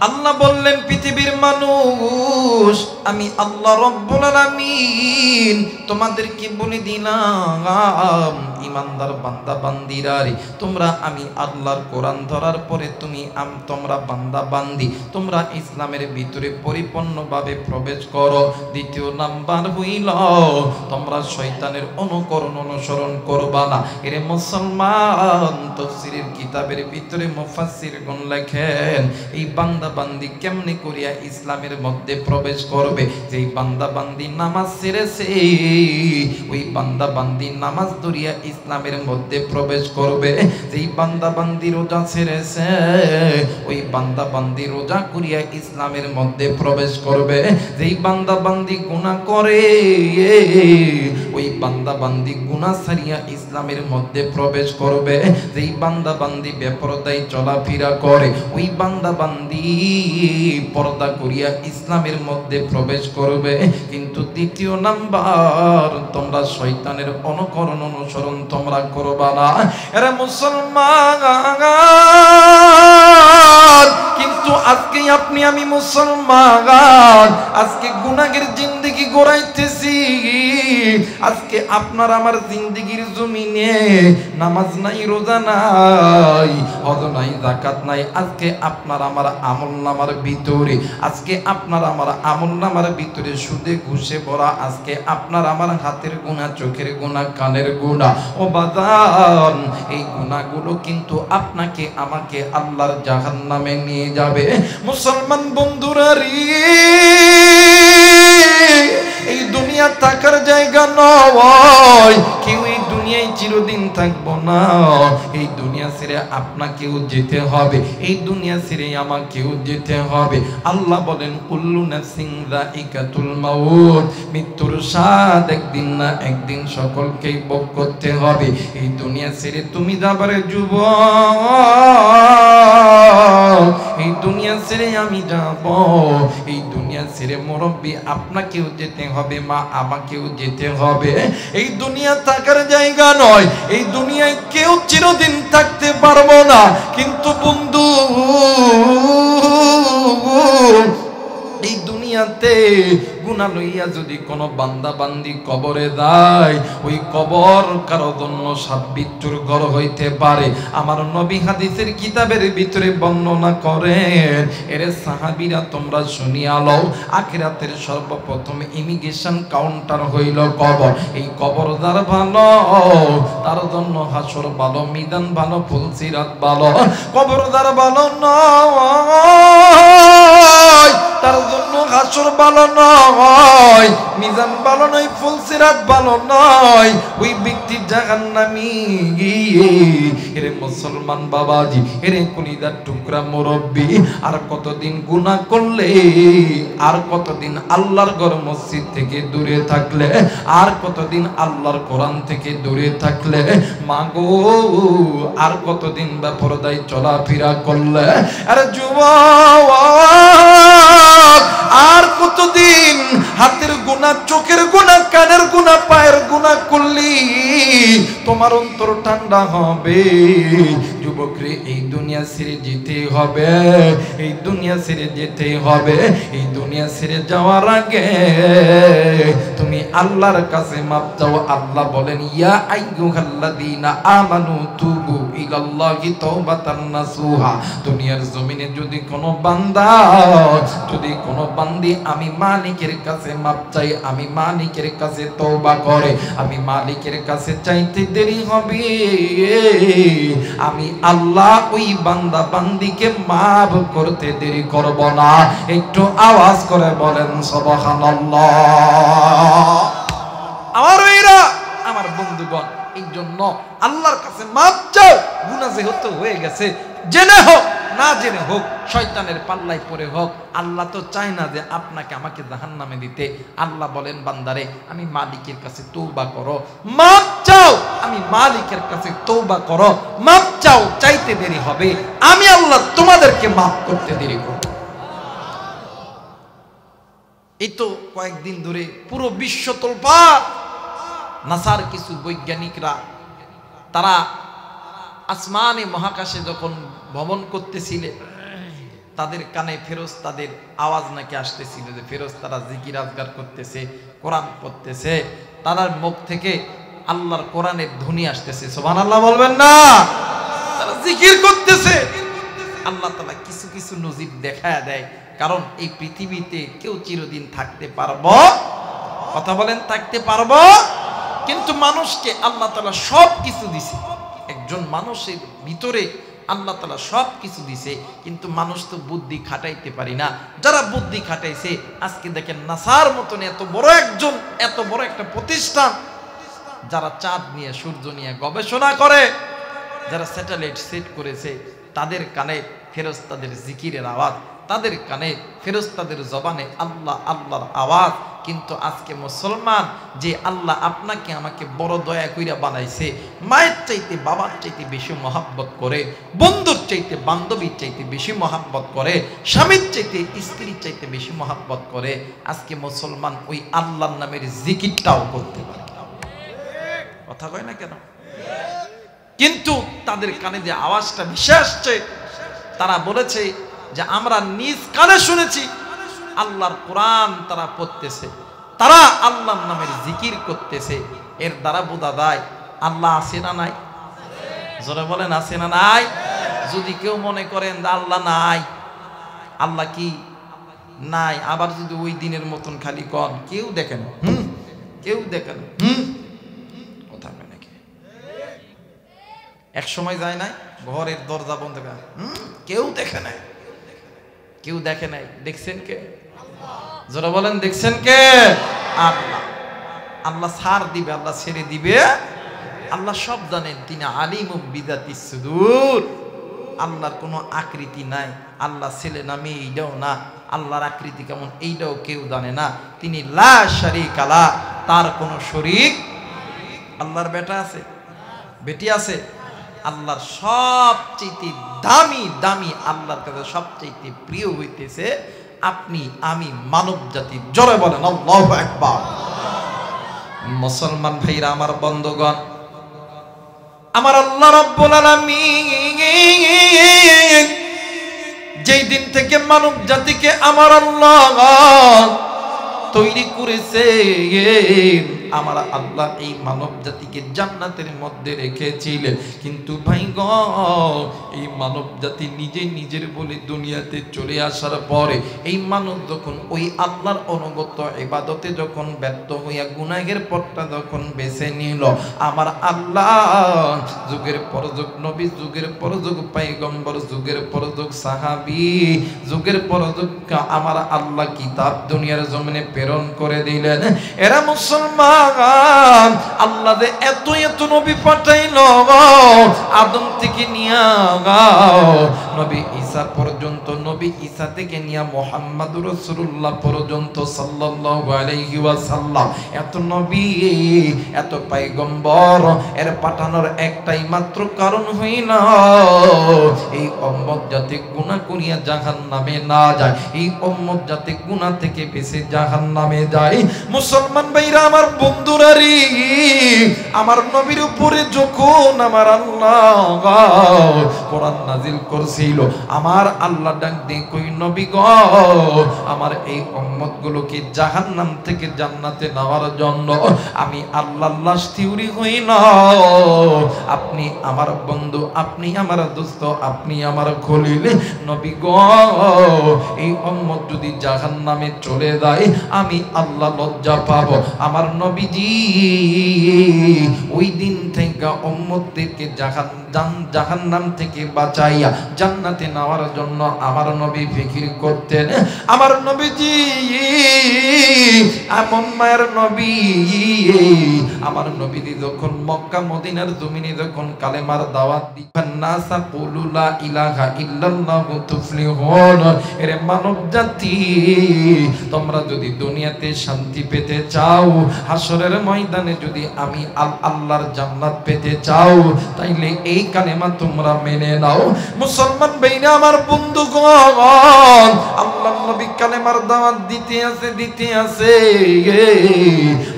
আল্লাহ বললেন পৃথিবীর মানুষ আমি আল্লাহ রব্বুল আলামিন তোমাদেরকে বলে দিলাম ইমানদার বান্দা বান্দিরা রে, তোমরা আমি আল্লাহর কোরআন ধরার পরে তোমরা বান্দা বান্দি, তোমরা ইসলামের ভিতরে পরিপূর্ণভাবে প্রবেশ করো। দ্বিতীয় নাম্বার হইল তোমরা শয়তানের অনুসরণ করবা না। এরে মুসলমান, তাফসীরের কিতাবের ভিতরে মুফাসসিরগণ লেখেন এই বান্দা বান্দি কেমনে করিয়া ইসলামের মধ্যে প্রবেশ করবে। যেই বান্দা বান্দি নামাজ ছেড়েছে ওই বান্দা বান্দি নামাজ ধরিয়া ইসলামের মধ্যে প্রবেশ করবে। যেই বান্দা বান্দি রোজা ছেড়েছে ওই বান্দা বান্দি রোজা করিয়া ইসলামের মধ্যে প্রবেশ করবে। যেই বান্দা বান্দি গুনাহ করে ওই বান্দা বান্দি গুনাহ ছাড়িয়া ইসলামের মধ্যে প্রবেশ করবে। যেই বান্দা বান্দি বেপরদায় চলাফেরা করে ওই বান্দা বান্দি পর্দা করিয়া ইসলামের মধ্যে প্রবেশ করবে। কিন্তু দ্বিতীয় নাম্বার তোমরা শয়তানের অনুসরণ তোমরা করবা না। এরা মুসলমান, কিন্তু আজকে আপনি আমি মুসলমান, আজকে গুনাহের জিন্দেগি গড়াইতেছি। আজকে আপনার আমার জিন্দেগির জমিনে নামাজ নাই, রোজা নাই, হজ নাই, যাকাত নাই। আজকে আপনার আমার আমলনামার ভিতরে, আজকে আপনার আমার আমলনামার ভিতরে সুদে ঘুষে ভরা। আজকে আপনার আমার হাতের গুনাহ, চোখের গুনাহ, কানের গুনাহ। ও বাজান, এই গুনাহগুলো কিন্তু আপনাকে আমাকে আল্লাহর জাহান্নামে নিয়ে যাবে। মুসলমান বন্ধুরা রে, এই দুনিয়া থাকার জায়গা নয়। কেউ এই দুনিয়ায় চিরদিন থাকবো না। এই দুনিয়া ছেড়ে আপনাকেও যেতে হবে, এই দুনিয়া ছেড়ে আমাকেও যেতে হবে। আল্লাহ বলেন কুল্লু নাফসিন যায়িকাতুল মাউত, মৃত্যুর স্বাদ একদিন না একদিন সকলকেই ভোগ করতে হবে। এই দুনিয়া ছেড়ে তুমি যাবারে যুবক, এই দুনিয়া ছেড়ে আমি যাব, এই দুনিয়া ছেড়ে মুরব্বী আপনাকেও যেতে হবে, মা আমাকেও যেতে হবে। এই দুনিয়া থাকার জায়গা নয়, এই দুনিয়ায় কেউ চিরদিন থাকতে পারবো না। কিন্তু বন্ধু, এই দুনিয়াতে গুনাহ লইয়া যদি কোনো বান্দা বান্দি কবরে যায়, ওই কবর কারো জন্য সাব্বিত্তুর ঘর হইতে পারে। আমার নবী হাদিসের কিতাবের ভিতরে বর্ণনা করেন, এরে সাহাবীরা তোমরা শুনিয়া লও, আখিরাতের সর্বপ্রথম ইমিগ্রেশন কাউন্টার হইল কবর। এই কবর যার ভালো তার জন্য হাসর ভালো, মিজান ভালো, ফুলসিরাত ভালো। কবর যার ভালো নয় তার জন্য হাসর ভালো নয়, মিজান ভালো নয়, ফুলসিরাত ভালো নয়, ওই ব্যক্তি জাহান্নামী। এরে মুসলমান বাবাজি, এরে কলিজার টুকরা মুরব্বী, আর কতদিন গুনাহ করলে, আর কতদিন আল্লাহর ঘর মসজিদ থেকে দূরে থাকলে, আর কতদিন আল্লাহর কোরআন থেকে দূরে থাকলে, মাগো আর কতদিন বেপরদায় চলাফেরা করলে। আরে যুবক, আর কতদিন হাতের গুনাহ, চোখের গুনাহ, কানের গুনাহ, পায়ের গুনাহ করলি তোমার অন্তর ঠান্ডা হবে। যুবক রে, এই দুনিয়া ছেড়ে যেতে হবে, এই দুনিয়া ছেড়ে যেতে হবে। এই দুনিয়া ছেড়ে যাওয়ার আগে তুমি আল্লাহর কাছে মাপ চাও। আল্লাহ বলেন ইয়া আইয়ুহাল্লাযীনা আমানু তুবু ইলাল্লাহি তাওবাতান নাসুহা। দুনিয়ার জমিনে যদি কোনো বান্দা, যদি কোনো বান্দি আমি মালিকের কাছে মাপ চাই, আমি মালিকের কাছে তওবা করে, আমি মালিকের কাছে চাইতে দেরি হবে, আমি আল্লাহ ওই বান্দা বান্দিকে মাফ করতে দেরি করব না। একটু আওয়াজ করে বলেন সুবহানাল্লাহ। আমার ভাইরা, আমার বন্ধুগণ, এই জন্য আল্লাহর কাছে মাফ চাও। গুনাহ যেহেতু হয়ে গেছে, জেনে হোক না জেনে হোক, শয়তানের পাল্লায় পড়ে হোক, আল্লাহ তো চায় না যে আপনাকে আমাকে জাহান্নামে দিতে। আল্লাহ বলেন বান্দারে আমি মালিকের কাছে তওবা করো, মাফ চাও, আমি মালিকের কাছে তওবা করো, মাফ চাও, চাইতে দেরি হবে, আমি আল্লাহ তোমাদেরকে মাফ করতে দেরি করব। এই তো কয়েকদিন ধরে পুরো বিশ্ব তোলপাড়। নাসার কিছু বৈজ্ঞানিকরা তারা আসমানে মহাকাশে যখন ভ্রমণ করতেছিলেন, তাদের কানে ফেরেশতাদের আওয়াজ নাকি আসতেছিল, যে ফেরেশতারা জিকির আজগার করতেছে, কোরআন পড়তেছে, তাদের মুখ থেকে আল্লাহর কোরআনের ধ্বনি আসতেছে। সুবহানাল্লাহ বলবেন না? তারা জিকির করতেছে। আল্লাহ তাআলা কিছু কিছু নজির দেখায় দেয়, কারণ এই পৃথিবীতে কেউ চিরদিন থাকতে পারবো, কথা বলেন, থাকতে পারবো, কিন্তু মানুষকে আল্লাহ তাআলা সব কিছু দিছে। একজন মানুষের ভিতরে আল্লাহ তাআলা সব কিছু দিছে, কিন্তু মানুষ তো বুদ্ধি খাটাইতে পারি না। যারা বুদ্ধি খাটাইছে, আজকে দেখেন নাসার মতন এত বড় একটা প্রতিষ্ঠান, যারা চাঁদ নিয়ে সূর্য নিয়ে গবেষণা করে, যারা স্যাটেলাইট সেট করেছে, তাদের কানে ফেরেশতাদের জিকিরের আওয়াজ, তাদের কানে ফেরেশতাদের জবানে আল্লাহ আল্লাহর আওয়াজ। কিন্তু আজকে মুসলমান, যে আল্লাহ আপনাকে আমাকে বড় দয়া কইরা বানাইছে, মায়ের চাইতে বাবার চাইতে বেশি মহাব্বত করে, বন্ধুর চাইতে বান্ধবীর চাইতে বেশি মহাব্বত করে, স্বামীর চাইতে স্ত্রীর চাইতে বেশি মহাব্বত করে, আজকে মুসলমান ওই আল্লাহর নামের জিকিরটাও করতে পারে। কথা কয় না কেন? কিন্তু তাদের কানে যে আওয়াজটা ভেসে আসছে, তারা বলেছে যে আমরা নিজ কানে শুনেছি আল্লাহর কোরআন তারা পড়তেছে, তারা আল্লাহর নামের জিকির করতেছে। এর দ্বারা বোঝা যায় আল্লাহ আছে না নাই? জোরে বলেন, আছে না নাই? যদি কেউ মনে করেন যে আল্লাহ নাই, আল্লাহ কি নাই, আবার যদি ওই দিনের মতন খালি কন, কেউ দেখেন, কেউ দেখেন, কথা বলে নাকি? এক সময় যায় নাই, ঘরের দরজা বন্ধ করে, কেউ দেখে নাই, কেউ দেখে নাই, দেখছেন কে? যারা বলেন দেখছেন কে? আল্লাহ। আল্লাহ ছাড় দিবে, আল্লাহ ছেড়ে দিবে, আল্লাহ সব জানেন। তিনি আলিমুম বিযাতিস সুদূর। আল্লাহর কোনো আকৃতি নাই, আল্লাহ ছেলে না মেয়ে এইটাও না, আল্লাহর আকৃতি কেমন এইটাও কেউ জানে না। তিনি লা শারীকা লা, তার কোনো শরীক। আল্লাহর বেটা আছে, বেটি আছে? আল্লাহর সবচেয়ে দামি আল্লাহর কাছে সবচেয়ে প্রিয় হইতেছে আপনি আমি, মানব জাতি। জোরে বলেন আল্লাহু আকবার। মুসলমান ভাইরা আমার, বন্ধুগণ আমার, আল্লাহ রাব্বুল আলামিন যেই দিন থেকে মানব জাতিকে আমার আল্লাহ তৈরি করেছে, আমার আল্লাহ এই মানব জাতিকে জান্নাতের মধ্যে রেখেছিলেন। কিন্তু ভাই গ, এই মানব জাতি নিজের বলে দুনিয়াতে চলে আসার পরে, এই মানব যখন ওই আল্লাহর অনুগত ইবাদতে যখন ব্যর্থ হইয়া গুনাহের পথটা যখন বেছে নিল, আমার আল্লাহ যুগের পর যুগ নবী, যুগের পর যুগ পয়গম্বর, যুগের পর যুগ সাহাবী, যুগের পর যুগ আমার আল্লাহ কিতাব দুনিয়ার জমিনে প্রেরণ করে দিলেন। এরা মুসলমান, আল্লাহ যে এত নবী পাঠাইল, আদম থেকে নিয়া নবী ঈসা পর্যন্ত, নবী ঈসা থেকে নিয়া মুহাম্মদুর রাসূলুল্লাহ পর্যন্ত সাল্লাল্লাহু আলাইহি ওয়াসাল্লাম, এত নবী, এত পয়গম্বর, এর পাঠানোর একটাই মাত্র কারণ হইল এই উম্মত যাতে গুনাহ করিয়া জাহান্নামে না যায়, এই উম্মত যাতে গুনাহ থেকে বেঁচে জাহান্নামে যায়। মুসলমান ভাইরা আমার, বন্ধুরা রে, আমার নবীর উপরে যখন আমার আল্লাহ কোরআন নাজিল করছিল, আমার আল্লাহ ডাক দিয়ে কই, নবী গো, আমার এই উম্মত গুলোকে জাহান্নাম থেকে জান্নাতে নেওয়ার জন্য আমি আল্লাহ লাশ থিউরি হই না, আপনি আমার বন্ধু, আপনি আমার দোস্ত, আপনি আমার খলিল। নবী গো, এই উম্মত যদি জাহান্নামে চলে যায়, আমি আল্লাহ লজ্জা পাবো। আমার নবীজি ওই দিন থেকে উম্মতদেরকে জাহান্নাম থেকে বাঁচাইয়া জান্নাতে নেওয়ার জন্য আমার নবী ফিকির করতেন। আমার নবীজি এমন মায়ের নবী, আমার নবীজি যখন মক্কা মদিনার জমিনে যখন কালেমার দাওয়াত দিবেন, নাসা কুলু লা ইলাহা ইল্লাল্লাহু তুফলিহুন। এরে মানব জাতি, তোমরা যদি দুনিয়াতে শান্তি পেতে চাও, হাসরের ময়দানে যদি আমি আল্লাহর জান্নাত পেতে চাও, তাইলে এই কালেমা তোমরা মেনে নাও। মুসলমান ভাইরা আমার, বন্ধুগণ, আল্লাহর নবী কালেমা কালেমার দাওয়াত দিতে আছে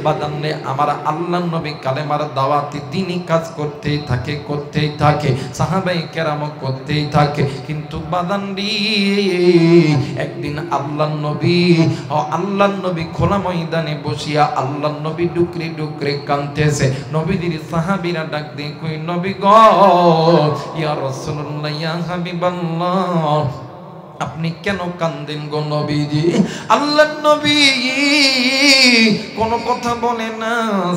বাদানে আমার আল্লাহর নবী কালেমার দাওয়াতে দ্বীনি কাজ করতেই থাকে সাহাবায়ে কেরাম করতেই থাকে কিন্তু বাদানরি একদিন আল্লাহর নবী খোলা ময়দানে বসিয়া আল্লাহর নবী ডুকরে কাঁদতেছে নবীদের সাহাবীরা ডাক দিয়ে কই নবী গো ইয়া রাসূলুল্লাহ ইয়া হাবিবাল্লাহ আপনি কেন কান্দেন গো নবীজি আল্লাহর নবী কোন কথা বলে না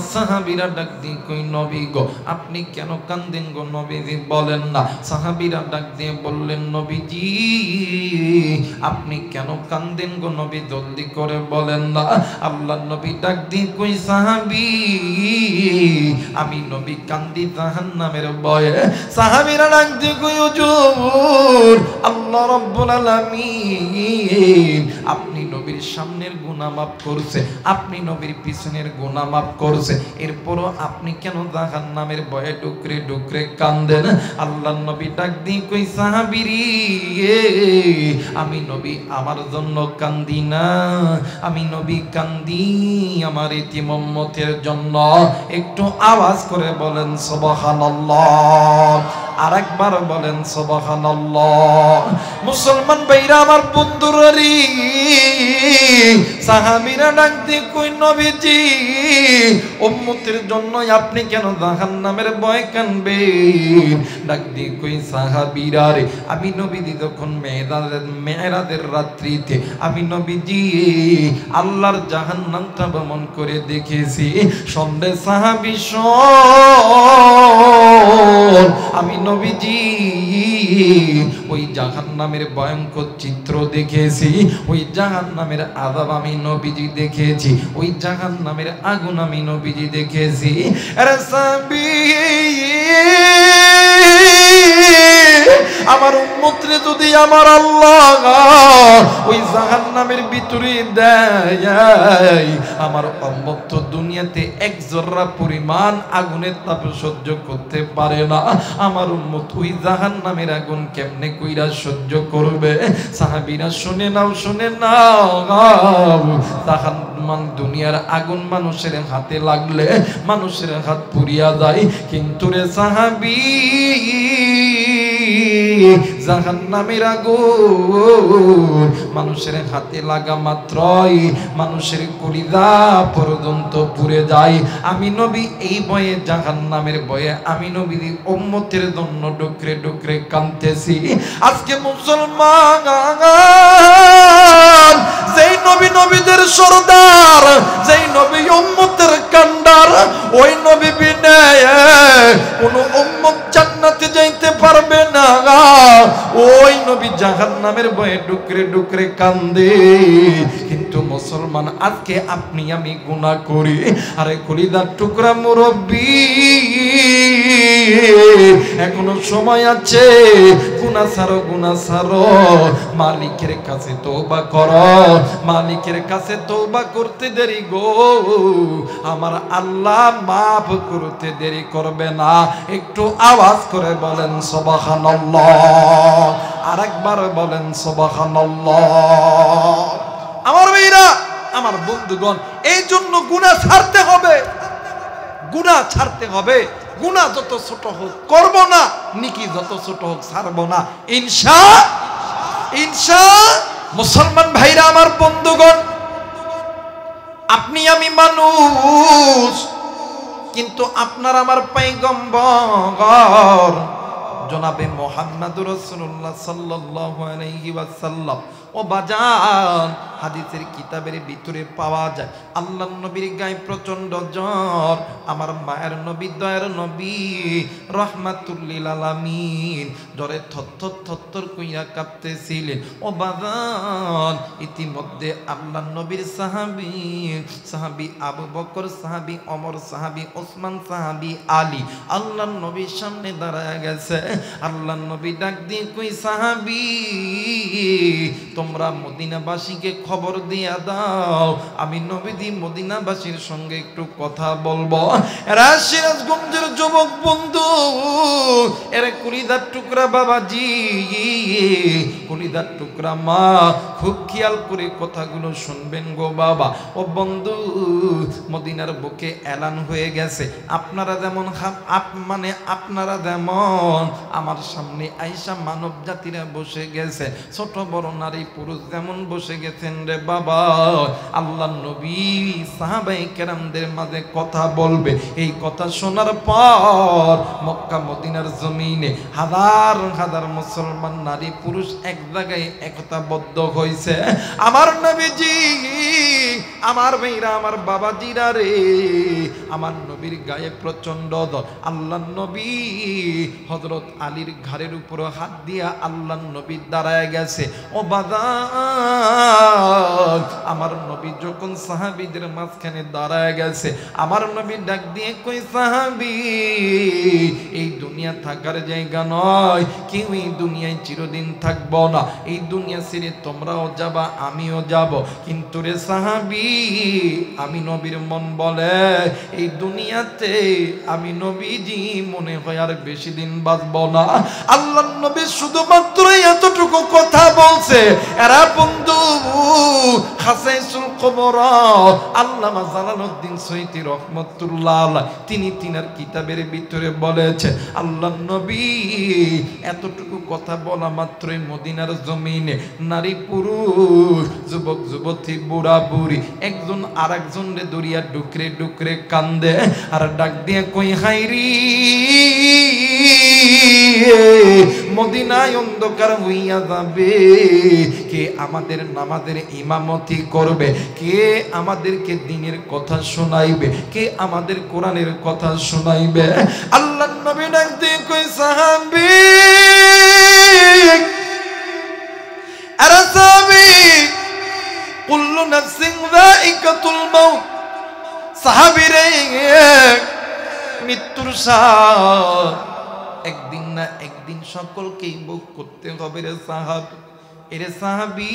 সাহাবীরা ডাক দিয়ে কই নবী গো আপনি কেন কান্দেন গো নবীজি বলেন না সাহাবীরা ডাক দিয়ে বললেন নবীজি আপনি কেন কান্দেন গো নবী জলদি করে বলেন না আল্লাহর নবী ডাক দিয়ে কই সাহাবী আমি নবী কান্দি জাহান্নামের ভয়ে সাহাবীরা ডাক দিয়ে কই হুজুর আল্লাহ রাব্বুল আলামিন আপনি নবীর সামনের গুনাহ মাফ করছে আপনি নবীর পিছনের গুনাহ মাফ করছে এরপরও আপনি কেন জাহান্নামের ভয়ে ডুকরে কান্দেন আল্লাহর নবী ডাক দিয়ে কই সাহাবীরি আমি নবী আমার জন্য কান্দি না আমি নবী কান্দি আমার ইতিম উম্মতের জন্য একটু আওয়াজ করে বলেন সুবহানাল্লাহ আরেকবার বলেন সুবহানাল্লাহ মুসলমান ভাইরা আমার বন্ধুরা সাহাবীরা ডাক দিয়ে কই নবীজি উম্মতের জন্য আপনি কেন জাহান্নামের ভয় কাঁদবেন ডাক দিয়ে কই সাহাবীরা রে আমি নবীজি যখন মেরাজের রাত্রিতে আমি নবীজি আল্লাহর জাহান্নামটা ভ্রমণ করে দেখেছি সন্ধ্যে সাহাবী আমি নবীজি ওই জাহান্নামের ভয়ঙ্কর চিত্র দেখেছি ওই জাহান্নামের আযাব আমি নবীজি দেখেছি ওই জাহান্নামের আগুন আমি নবীজি দেখেছি আরে সাহাবী আমার উম্মতরে যদি আমার আল্লাহ ওই জাহান্নামের ভিতরে দেয় আমার উম্মত তো দুনিয়াতে এক জররা পরিমাণ আগুনের তাপ সহ্য করতে পারে না আমার উম্মত ওই জাহান্নামের আগুন কেমনে কইরা সহ্য করবে সাহাবীরা শুনে নাও জাহান্নাম দুনিয়ার আগুন মানুষের হাতে লাগলে মানুষের হাত পুড়িয়া যায় কিন্তু রে সাহাবী জাহান্নামের আগুন মানুষের হাতে লাগা মাত্রই মানুষের কলিজা পর্যন্ত পুড়ে যায় আমি নবী এই ভয়ে জাহান্নামের ভয়ে আমি নবীর উম্মতের জন্য ডুকরে কাঁদতেছি আজকে মুসলমান যেই নবীদের সরদার যেই নবী উম্মতের কান্ডার ওই নবী বিনে কোন উম্মত জান্নাতে যাইতে পারবে না ওই নবী জাহান্নামের ভয়ে ডুকরে কান্দে কিন্তু মুসলমান আজকে আপনি আমি গুনাহ করি আরে কলিজার টুকরা মুরব্বি এখনো সময় আছে গুনাহ ছাড়ো মালিকের কাছে তওবা করো মালিকের কাছে তওবা করতে দেরি গো আমার আল্লাহ মাফ করতে দেরি করবে না একটু আওয়াজ করে বলেন সুবহানাল্লাহ আরেকবার বলেন সুবহানাল্লাহ আমার ভাইরা আমার বন্ধুগণ এই জন্য গুনাহ ছাড়তে হবে গুনাহ যত ছোট হোক করব না নেকি যত ছোট হোক ছাড়ব না ইনশাআল্লাহ মুসলমান ভাইরা আমার বন্ধুগণ আপনি আমি মানুষ কিন্তু আপনার আমার পয়গম্বর জনাবে মুহাম্মদুর রাসূলুল্লাহ সাল্লাল্লাহু আলাইহি ওয়াসাল্লাম ও বাজান হাদিসের কিতাবের ভিতরে পাওয়া যায় আল্লাহর নবীর গায়ে প্রচন্ড জ্বর আমার মায়ের নবী দয়ার নবী রাহমাতুল লিল আলামিন জ্বরে থরথর কইরা কাঁপতেছিলেন ও বাজান ইতিমধ্যে আল্লাহর নবীর সাহাবী আবু বকর সাহাবী ওমর সাহাবী ওসমান সাহাবী আলী আল্লাহর নবীর সামনে দাঁড়ায় গেছে আল্লাহর নবী ডাক দিয়ে কই সাহাবী তোমরা মদিনাবাসীকে খবর দিয়া দাও, আমি নবীজি মদিনাবাসীর সঙ্গে একটু কথা বলবো। এরা সিরাজগঞ্জের যুবক বন্ধু, এরা কলিদার টুকরা বাবাজি, কলিদার টুকরা মা, খুব খেয়াল করে কথাগুলো শুনবেন গো বাবা ও বন্ধু। মদিনার বুকে এলান হয়ে গেছে, আপনারা যেমন মানে আপনারা যেমন আমার সামনে আইসা মানব জাতিরা বসে গেছে, ছোট বড় নারী পুরুষ যেমন বসে গেছেন রে বাবা, আল্লাহ নবী সাহাবায়ে কেরামদের মাঝে কথা বলবে। এই কথা শোনার পর মক্কা মদিনার জমিনে হাজার হাজার মুসলমান নারী পুরুষ এক জায়গায় একতাবদ্ধ হয়েছে। আমার নবীজি, আমার ভাইরা, আমার বাবাজিরা রে, আমার নবীর গায়ে প্রচন্ড দর। আল্লাহ নবী হযরত আলীর ঘাড়ের উপর হাত দিয়া আল্লাহ নবী দাঁড়ায় গেছে। ও বাজার, আমার নবী যখন সাহাবীদের মাঝখানে দাঁড়ায় গেছে, আমার নবী ডাক দিয়ে কই, সাহাবী, এই দুনিয়া থাকার জায়গা নয়, কেউ এই দুনিয়ায় চিরদিন থাকবো না, এই দুনিয়া ছেড়ে তোমরাও যাবা, আমিও যাব, কিন্তু রে সাহাবী, আমি নবীর মন বলে এই দুনিয়াতে আমি নবীজি মনে হয় আর বেশি দিন বাঁচব না। আল্লাহ নবী শুধুমাত্র এতটুকু কথা বলছে। এরা বন্ধু হাসাইসুল কুবরা আল্লামা জালালউদ্দিন সৈয়দী রহমাতুল্লাহ আলাইহি তিনি তিনার কিতাবের ভিতরে বলেছে, আল্লাহ নবী এতটুকু কথা বলা মাত্রই মদিনার জমিনে নারী পুরুষ, যুবক যুবতী, বুড়া বুড়ি একজন আর একজনরে দরিয়া ডুকরে ডুকরে কান্দে আর ডাক দিয়ে কই, হাইরি মদিনায় অন্ধকার হইয়া যাবে, কে আমাদের নামাজের ইমামতি করবে, কে আমাদেরকে দ্বীনের কথা শোনাইবে, কে আমাদের কোরআনের কথা শোনাইবে। আল্লাহর নবী ডাক দিয়ে কই, সাহাবী, আরে সাহাবী, কুল্লু নাফসিন যায়িকাতুল মাউত, সাহাবী রে, মৃত্যুর স্বাদ একদিন না একদিন সকলকেই ভোগ করতে হবে রে সাহাবী। এরে সাহাবী,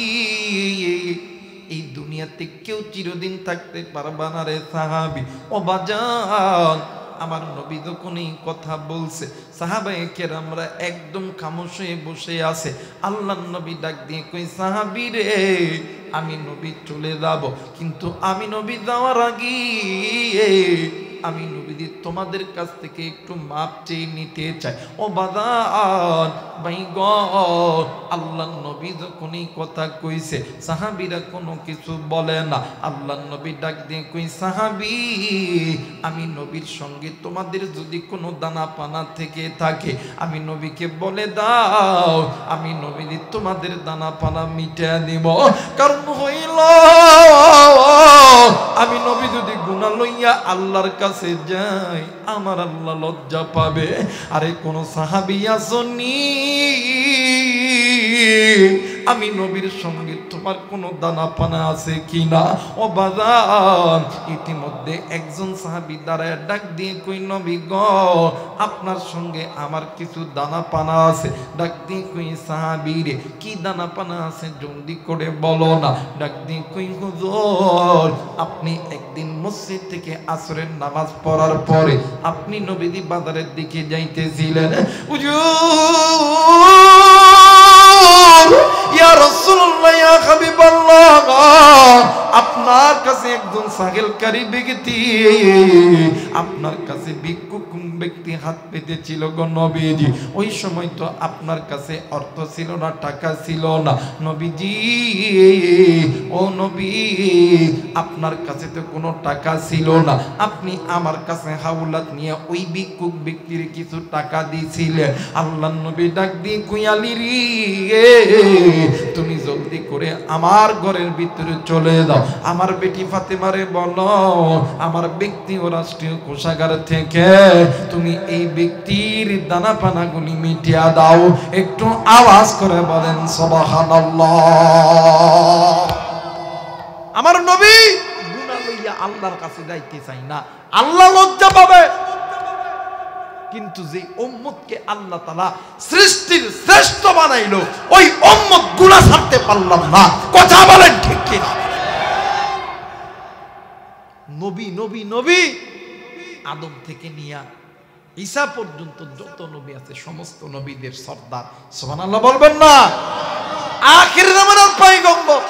এই দুনিয়াতে কেউ চিরদিন থাকতে পারবা না রে সাহাবী। ও বাজান, আমার নবী যখন এই কথা বলছে, সাহাবায়ে কেরামরা একদম খামোশ হয়ে বসে আছে। আল্লাহ নবী ডাক দিয়ে কই, সাহাবী রে, আমি নবী চলে যাব, কিন্তু আমি নবী যাওয়ার আগে আমি নবীজি তোমাদের কাছ থেকে একটু মাপ চেয়ে নিতে চাই। ও বাদান ভাই গ, আল্লাহ নবী যখন এই কথা কইছে, সাহাবীরা কোনো কিছু বলে না। আল্লাহ নবী ডাক দিয়ে কই, সাহাবী, আমি নবীর সঙ্গে তোমাদের যদি কোনো দানা পানা থেকে থাকে আমি নবীকে বলে দাও, আমি নবীজি তোমাদের দানা পানা মিটিয়ে দিব। কারণ হইল আমি নবী যদি গুনাহ লইয়া আল্লাহর কাছে যাই, আমার আল্লাহ লজ্জা পাবে। আরে কোন সাহাবী আসনি, আমি নবীর সঙ্গে তোমার কোনো দানা পানা আছে কিনা? ও বাজান, ইতিমধ্যে একজন সাহাবী দাঁড়ায় ডাক দিয়ে কই, নবী গ, আপনার সঙ্গে আমার কিছু দানা পানা আছে। ডাক দিয়ে কই, সাহাবী রে, কি দানা পানা আছে জলদি করে বলো না। ডাক দিয়ে কই, হুজুর, আপনি একদিন মসজিদ থেকে আসরের নামাজ পড়ার পরে আপনি নবীজি বাজারের দিকে যাইতেছিলেন। ইয়া রাসূলুল্লাহ, ইয়া হাবিবাল্লাহ, আপনার কাছে একজন সাহেলকারী ব্যক্তি, আপনার কাছে ভিক্ষুক ব্যক্তি হাত পেতেছিল গো নবীজি। ওই সময় তো আপনার কাছে অর্থ ছিল না, টাকা ছিল না নবীজি। ও নবী, আপনার কাছে তো কোনো টাকা ছিল না, আপনি আমার কাছে হাওলাত নিয়ে ওই ভিক্ষুক ব্যক্তির কিছু টাকা দিয়েছিলেন। আল্লাহর নবী ডাক দিয়ে কই, আলী রে, তুমি জলদি করে আমার ঘরের ভিতরে চলে যাও, আমার বেটি ফাতেমারে বলো আমার ব্যক্তি ও রাষ্ট্রীয় কোষাগার থেকে তুমি এই ব্যক্তির দানা পানাগুলি মিটিয়ে দাও। একটু আওয়াজ করে বলেন সুবহানাল্লাহ। আমার নবী গুনাহ লইয়া আল্লাহর কাছে যাইতে চাই না, আল্লাহ লজ্জা পাবে। কিন্তু যে উম্মতকে আল্লাহ তাআলা সৃষ্টির শ্রেষ্ঠ বানাইলো, ওই উম্মত গুনাহ ছাড়তে পারলাম না। কথা বলেন ঠিক কিনা? নবী নবী নবী, আদম থেকে নিয়া ঈসা পর্যন্ত যত নবী আছে সমস্ত নবীদের সর্দার। সুবহানাল্লাহ বলবেন না? আখির জামানার পয়গম্বর,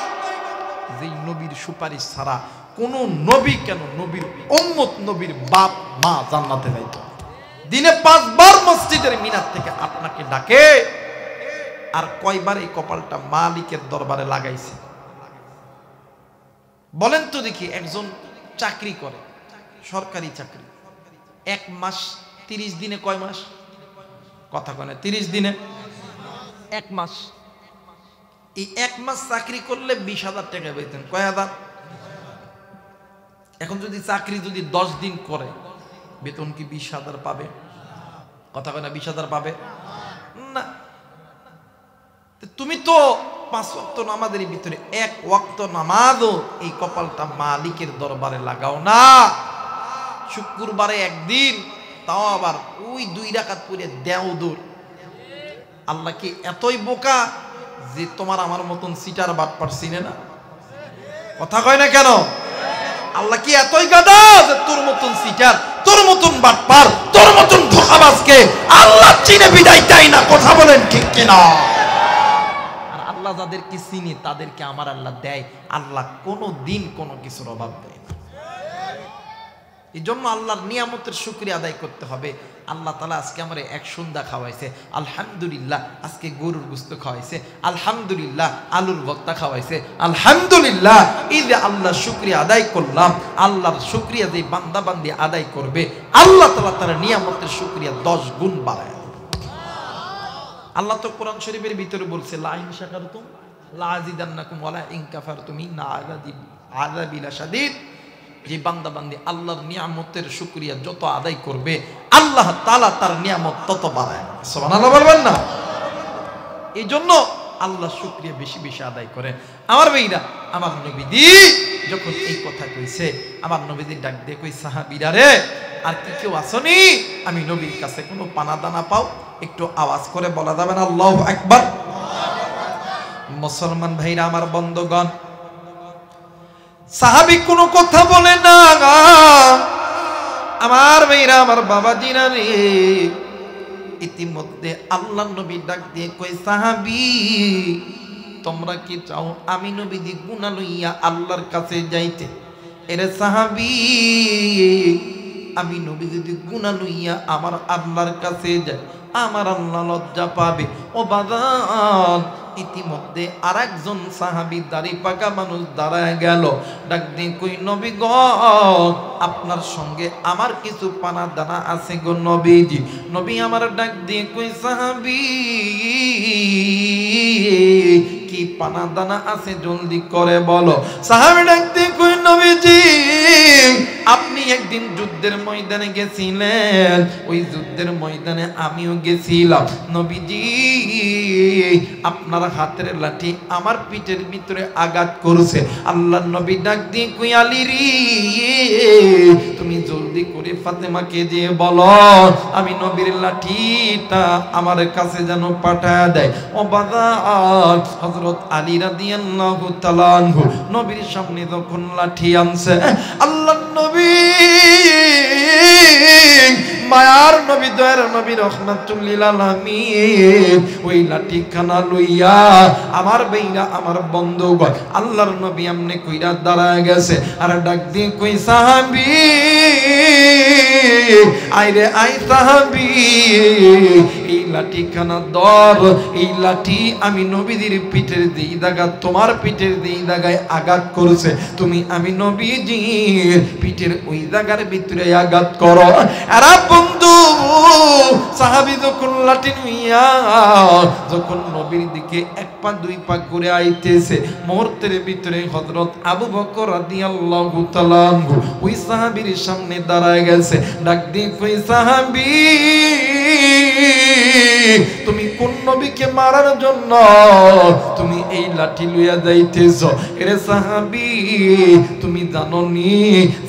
যেই নবীর সুপারিশ ছাড়া কোন নবী কেন নবীর উম্মত, নবীর বাপ মা জান্নাতে যাইতো। দিনে 5 বার মসজিদের মিনার থেকে আপনাকে ডাকে, আর কয়বার এই কপালটা মালিকের দরবারে লাগাইছে বলেন তো দেখি। একজন চাকরি করে, সরকারি চাকরি, 1 মাস 30 দিনে কয় মাস? কথা কয় 30 দিনে 1 মাস। এই 1 মাস চাকরি করলে 20,000 টাকা পেতেন। কয় হাজার? এখন যদি চাকরি যদি 10 দিন করে বেতন কি 20,000 পাবে? কথা কয় না 20,000 পাবে না। তুমি তো 5 ওয়াক্ত নামাজের ভিতরে 1 ওয়াক্ত নামাজও এই কপালটা মালিকের দরবারে লাগাও না। শুক্রবারে একদিন, তাও আবার ওই 2 রাকাত পড়ে দেও দূর। আল্লাহ কি এতই বোকা যে তোমার আমার মতন সিটার বাটপার চিনে না? কথা কয় না কেন? আল্লাহ কি এতই গাধা যে তোর মতন সিটার, তোর মতন বাটপার, তোর মতন ধোঁকাবাজকে আল্লাহ চিনে বিদায় দেয় না? কথা বলেন ঠিক কিনা? আর আল্লাহ যাদেরকে চিনে তাদেরকে আমার আল্লাহ দেয়। আল্লাহ কোনো দিন কোনো কিছুর অভাব দেয় না। এই জন্য আল্লাহর নিয়ামতের শুকরিয়া আদায় করতে হবে। আল্লাহ তাআলা আজকে আমার 1 সন্ধ্যা খাওয়াইছে, আলহামদুলিল্লাহ। আজকে গরুর গোশত খাওয়াইছে, আলহামদুলিল্লাহ। আলুর ভর্তা খাওয়াইছে, আলহামদুলিল্লাহ। এই যে আল্লাহ শুকরিয়া আদায় করলাম, আল্লাহর শুকরিয়া যে বান্দা বান্দি আদায় করবে, আল্লাহ তাআলা তার নিয়ামতের শুকরিয়া 10 গুণ বাড়ায়। আল্লাহ তো কোরআন শরীফের ভিতরে বলছে, লা ইন শাকারতুম লা আযিদান্নাকুম ওয়া লা ইন কাফারতুম ইন্না আযাবি লাশাদীদ। যে বান্দা বান্দি আল্লাহর নিয়ামতের শুকরিয়া যত আদায় করবে, আল্লাহ তাআলা তার নিয়ামত তত বাড়ায়। সুবহানাল্লাহ বলবেন না? এই জন্য আল্লাহ শুকরিয়া বেশি বেশি আদায় করে। আমার ভাইরা, আমার নবীজি যখন এই কথা কইছে, আমার নবীজি ডাক দিয়ে কই, সাহাবীরা রে, আর কি কেউ আসনি আমি নবীর কাছে কোনো পানা দানা পাও? একটু আওয়াজ করে বলা যাবে না আল্লাহু আকবার? মুসলমান ভাইরা আমার, বন্ধুগণ, সাহাবী কোনো কথা বলে না। আমার ভাইরা, আমার বাবাজিরা রে, ইতিমধ্যে আল্লাহ নবী ডাক দিয়ে কই, সাহাবী তোমরা কি চাও আমি নবীজি গুনাহ লইয়া আল্লাহর কাছে যাইতে? এরে সাহাবী, আমি নবী যদি গুনাহ লইয়া আমার আল্লাহর কাছে যাই, আমার আল্লাহ লজ্জা পাবে। ও বাজান, ইতিমধ্যে আরেকজন সাহাবী দাড়ি পাকা মানুষ দাঁড়ায় গেল, ডাক দিয়ে কই, নবী গো, আপনার সঙ্গে আমার কিছু পানা দানা আছে গো নবীজি। নবী আমার ডাক দিয়ে কই, সাহাবী কি পানা দানা আছে জলদি করে বলো। সাহাবী ডাক দিয়ে কই, নবীজি আপনি একদিন যুদ্ধের ময়দানে গেছিলেন, ওই যুদ্ধের ময়দানে আমিও গেছিলাম। নবীজি আপনার হাতের লাঠি আমার পিঠের ভিতরে আঘাত করছে। আল্লাহ নবী ডাক দিয়ে কই, আলী রে, তুমি জলদি করে ফাতেমাকে দিয়ে বলো আমি নবীর লাঠিটা আমার কাছে যেন পাঠায় দেয়। ও বাবা, হযরত আলী রাদিয়াল্লাহু তাআলা আনহু নবীর সামনে যখন লাঠি আনছে, আল্লাহ নবী, মায়ার নবী, দয়ার নবী, রাহমাতুল লিল আলামিন, ওই লাঠি খানা লইয়া আমার বেইরা, আমার বন্ধুগণ, আল্লাহর নবী আমনে কইরা দাঁড়ায় গেছে। আর ডাক দিয়ে কই, সাহাবী আইরে আই, সাহাবী এই লাঠি খানা ধর। এই লাঠি আমি নবীজির পিঠের দিই দাগা, তোমার পিঠের দিই দাগায় আঘাত করছে। তুমি আমি নবীজির পিঠের ওই জায়গার ভিতরে আঘাত করো। আর বন্ধু, সাহাবী যখন লাঠি নিয়া যখন নবীর দিকে 1 পা 2 পা করে আইতেছে, মুহূর্তের ভিতরে হযরত আবু বকর রাদিয়াল্লাহু তাআলা আনহু ওই সাহাবীর সামনে দাঁড়ায় গেছে। ডাক দিয়ে কই, সাহাবী তুমি কোন নবীকে মারার জন্য তুমি এই লাঠি লইয়া যাইতেছ? এরে সাহাবী, তুমি জানো নি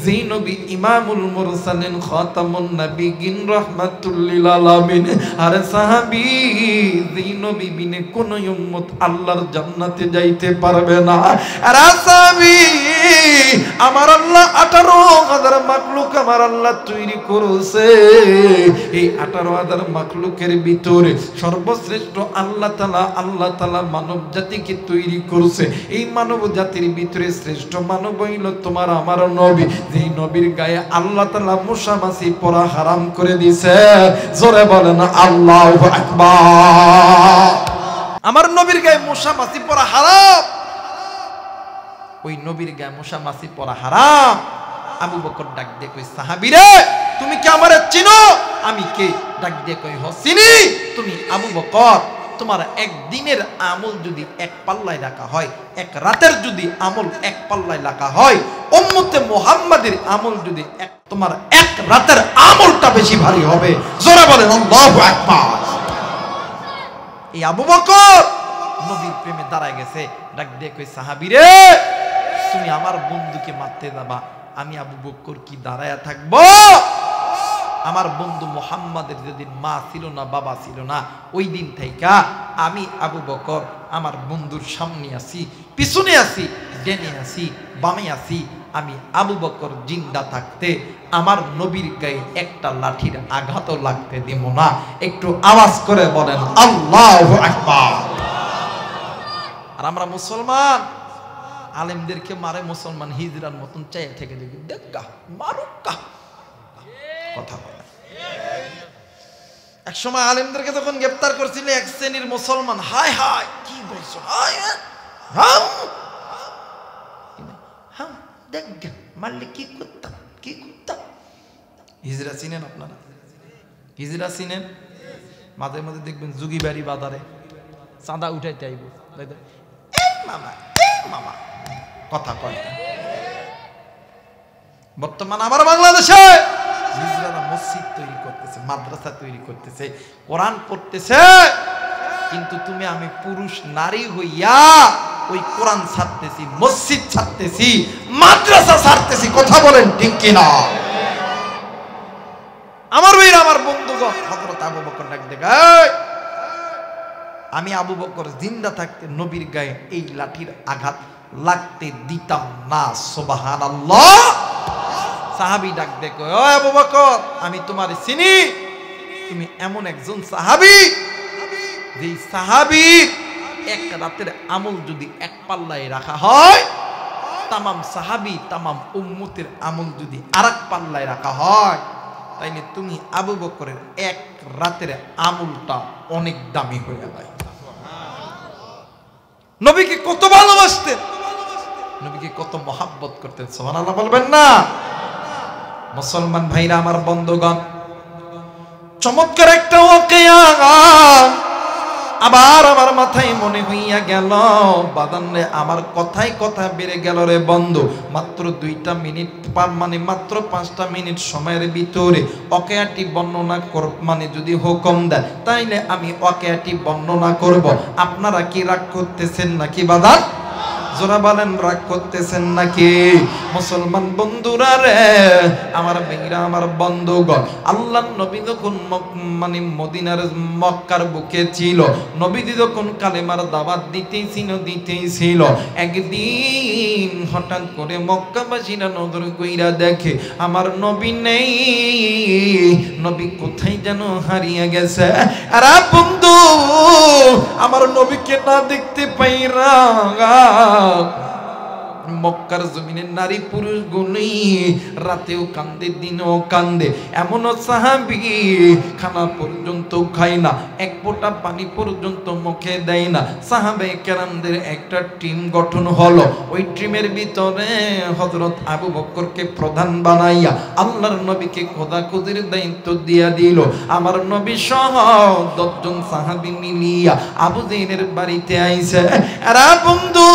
যেই নবী ইমামুল মুরসালিন, খাতামুন নবিয়্যিন, রাহমাতুল লিল আলামিন। আরে সাহাবী, যেই নবী বিনে কোন উম্মত আল্লাহর জান্নাতে যাইতে পারবে না। আরে সাহাবী, আমার আল্লাহ 18,000 মাখলুক আমার আল্লাহ তৈরি করেছে। এই 18,000 মাখলুকের ভিতরে সর্বশ্রেষ্ঠ আল্লাহ তাআলা মানব জাতিকে তৈরি করেছে। এই মানব জাতির ভিতরে শ্রেষ্ঠ মানব হইল তোমার আমার নবী, যেই নবীর গায়ে আল্লাহ তাআলা মুসামাসি পরা হারাম করে দিয়েছে। জোরে বলেন আল্লাহু আকবার। আমার নবীর গায়ে মুসামাসি পরা হারাম, ওই নবীর গায়ে মুসামাসি পরা হারাম। আবু বকর ডাক দিয়ে কই সাহাবীরে তুমি কি আমারে চিনো? আমি কে? ডাক দিয়ে কই হ চিনি। তুমি আবু বকর, তোমার একদিনের আমল যদি এক পাল্লায় রাখা হয়, এক রাতের যদি আমল এক পাল্লায় রাখা হয়, উম্মতে মুহাম্মাদের আমল যদি তোমার এক রাতের আমলটা বেশি ভারী হবে। জোরে বলেন আল্লাহু আকবার। এই আবু বকর নবীর প্রেমে দাঁড়ায় গেছে, ডাক দিয়ে কই সাহাবীরে তুমি আমার বন্ধুকে মারতে যাবা, আমি আবু বকর কি দাঁড়ায়া থাকবো? আমার বন্ধু মুহাম্মাদের যেদিন মা ছিল না, বাবা ছিল না, ওই দিন থেকে আমি আবু বকর আমার বন্ধুর সামনে আছি, পিছনে আছি, ডেনে আছি, বামে আছি। আমি আবু বকর জিন্দা থাকতে আমার নবীর গায়ে একটা লাঠির আঘাতও লাগতে দিব না। একটু আওয়াজ করে বলেন আল্লাহু আকবার। আর আমরা মুসলমান আলেমদেরকে মারে, মুসলমান হিজরার মতন চাইয়া থেকে দেখি দেখা মারুকা কথা বলে। এক সময় আলেমদেরকে তখন গ্রেফতার করছিল এক শ্রেণীর মুসলমান, হায় হায় কি বলছো, দেখ মারলে কি করতাম, কি করতাম। হিজরা চিনেন আপনারা? হিজরা চিনেন? মাঝে মাঝে দেখবেন যুগি বাড়ি বাজারে চাঁদা উঠাইতে আইব, মামা মামা কথা কয়। বর্তমান আমার বাংলাদেশে হিজরারা মসজিদ তৈরি করতেছে, মাদ্রাসা তৈরি করতেছে, কোরআন পড়তেছে, কিন্তু তুমি আমি পুরুষ নারী হইয়া ওই কোরআন ছাড়তেছি, মসজিদ ছাড়তেছি, মাদ্রাসা ছাড়তেছি। কথা বলেন ঠিক কিনা? আমার ভাইরা, আমার বন্ধুগণ, হযরত আবু বকর ডাক দেয়, আমি আবু বকর জিন্দা থাকতে নবীর গায়ে এই লাঠির আঘাত লাগতে দিতাম না। সুবহানাল্লাহ। সাহাবী ডাক দেখো, ও আবু বকর আমি তোমার চিনি, তুমি এমন একজন সাহাবী যে সাহাবী এক রাতের আমল যদি এক পাল্লায় রাখা হয়, তামাম সাহাবী তামাম উম্মতের আমল যদি আরেক পাল্লায় রাখা হয়, তাইলে তুমি আবু বকরের এক রাতের আমলটা অনেক দামি হয়ে যায়। নবীকে কত ভালোবাসতেন, নবীকে কত মহাব্বত করতেন, সুবহানাল্লাহ বলবেন না? মুসলমান ভাইরা, আমার বন্ধুগণ, চমৎকার একটা ওয়াকিয়া আবার আমার মাথায় মনে হইয়া গেল। বাদান রে, আমার কথাই কথা বেড়ে গেল রে বন্ধু। মাত্র 2টা মিনিট, মানে মাত্র 5টা মিনিট সময়ের ভিতরে ওয়াকিয়াটি বর্ণনা করব, মানে যদি হুকুম দেয় তাইলে আমি ওয়াকিয়াটি বর্ণনা করব। আপনারা কি রাগ করতেছেন নাকি বাদান? জোরা বলেন, রাগ করতেছেন নাকি? মুসলমান বন্ধুরা রে, আমার বেঙ্গিরা, আমার বন্ধুগণ, আল্লাহর নবী যখন মানে মদিনার মক্কার বুকে ছিল, নবীজি যখন কালেমার দাওয়াত দিতেছিল, একদিন হঠাৎ করে মক্কাবাসীরা নজর কইরা দেখে আমার নবী নেই, নবী কোথায় যেন হারিয়ে গেছে। আর বন্ধু, আমার নবীকে না দেখতে পাইরা মক্কার জমিনের নারী পুরুষ গুনি রাতেও কান্দে, দিনেও কান্দে। এমনও সাহাবী খানা পর্যন্ত খায় না, এক ফোঁটা পানি পর্যন্ত মুখে দেয় না। সাহাবায়ে কেরামদের একটা টিম গঠন হলো, ওই টিমের ভিতরে হযরত আবু বকরকে প্রধান বানাইয়া আল্লাহর নবীকে খোদাখুদির দায়িত্ব দিয়া দিল। আমার নবী সহ 10 জন সাহাবী মিলিয়া আবু জেহেলের বাড়িতে আইছে। আর বন্ধু,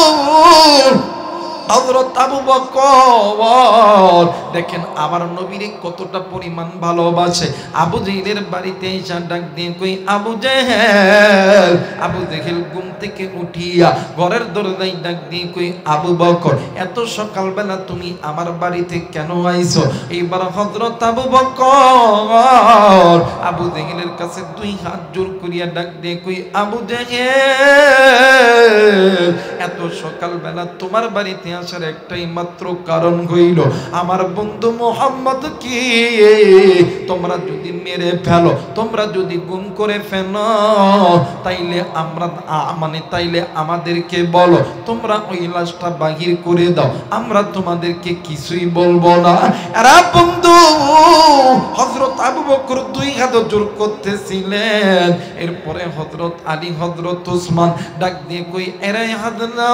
হযরত আবু বকর দেখেন আমার নবীর কতটা পরিমাণ ভালোবাসে। আবু জেহেলের বাড়িতে এসে ডাক দিয়ে কই, আবু জেহেল। আবু জেহেল ঘুম থেকে উঠিয়া ঘরের দরজায় ডাক দিয়ে কই, আবু বকর এত সকালবেলা তুমি আমার বাড়িতে কেন আইছো? এইবার হযরত আবু বকর আবু জেহেলের কাছে 2 হাত জোর করিয়া ডাক দিয়ে কই, আবু জেহেল এত সকালবেলা তোমার বাড়িতে আসার একটাই মাত্র কারণ হইল আমার বন্ধু মুহাম্মদ কি তোমরা যদি মেরে ফেলো, তোমরা যদি গুম করে ফেলো, তাইলে আমরা তাইলে আমাদেরকে বলো, তোমরা ওই লাশটা বাহির করে দাও, আমরা তোমাদেরকে কিছুই বলবো না। এরা বন্ধু হযরত আবু বকর দুই হাত জোর করতেছিলেন, এরপরে হযরত আলী হযরত ওসমান ডাক দিয়ে কই এরাই হাত না,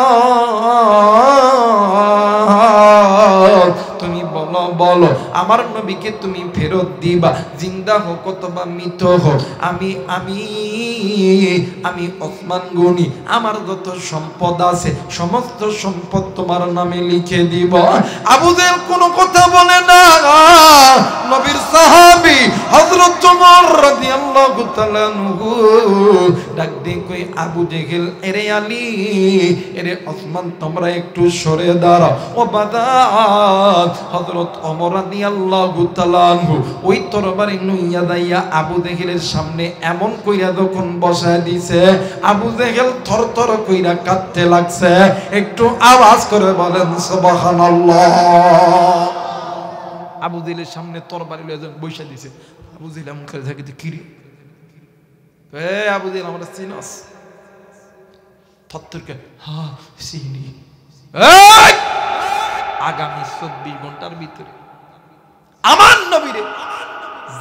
তুমি বলো বলো আমার নবীকে তুমি ফেরত দিবা, জিন্দা হোক অথবা মৃত হোক, আমি আমি আমি ওসমান গনি আমার যত সম্পদ আছে সমস্ত সম্পদ তোমার নামে লিখে দিব। আবু জেহেল কোনো কথা বলে না। নবীর সাহাবী হযরত ওমর রাদিয়াল্লাহু তাআলা আনহু ডাক দিয়ে কই আবু জেহেল এরে আলী এরে ওসমান তোমরা একটু সরে দাঁড়াও। ও বাদাত হযরত ওমর রাদিয়াল্লাহু তাআলা আনহু ওই তরবারি নুইয়া দাইয়া আবু জেহেলের সামনে এমন কইরা যখন বসায় দিছে, আবু জেহেল থরথর কইরা কাঁদতে লাগছে। একটু আওয়াজ করে বলেন সুবহানাল্লাহ। আবু জেহেলের সামনে তরবারি লয়ে যখন বসা দিছে, আবু জেহেল এমন করে থাকে কি রে, এ আবু জেহেল আমরা চিনস? থরথর করে হ্যাঁ চিনি। আগামী 24 ঘন্টার ভিতরে আমার নবীরে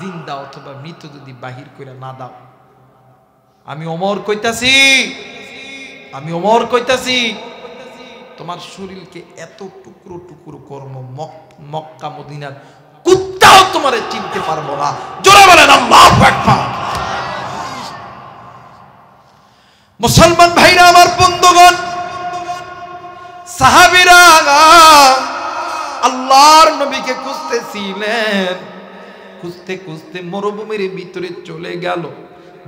জিন্দা অথবা মৃত যদি বাহির করে না দাও, আমি ওমর কইতাছি, আমি ওমর কইতাছি, তোমার শরীরকে এত টুকরো টুকরো কর্ম মক্কা মদিনার কুত্তাও তোমারে চিনতে পারবো না। জোরে বলেন আল্লাহু আকবার। মুসলমান ভাইরা আমার বন্ধুগণ, সাহাবীরা আল্লাহর নবীকে খুঁজতেছিলেন, খুঁজতে খুঁজতে মরুভূমির ভিতরে চলে গেল,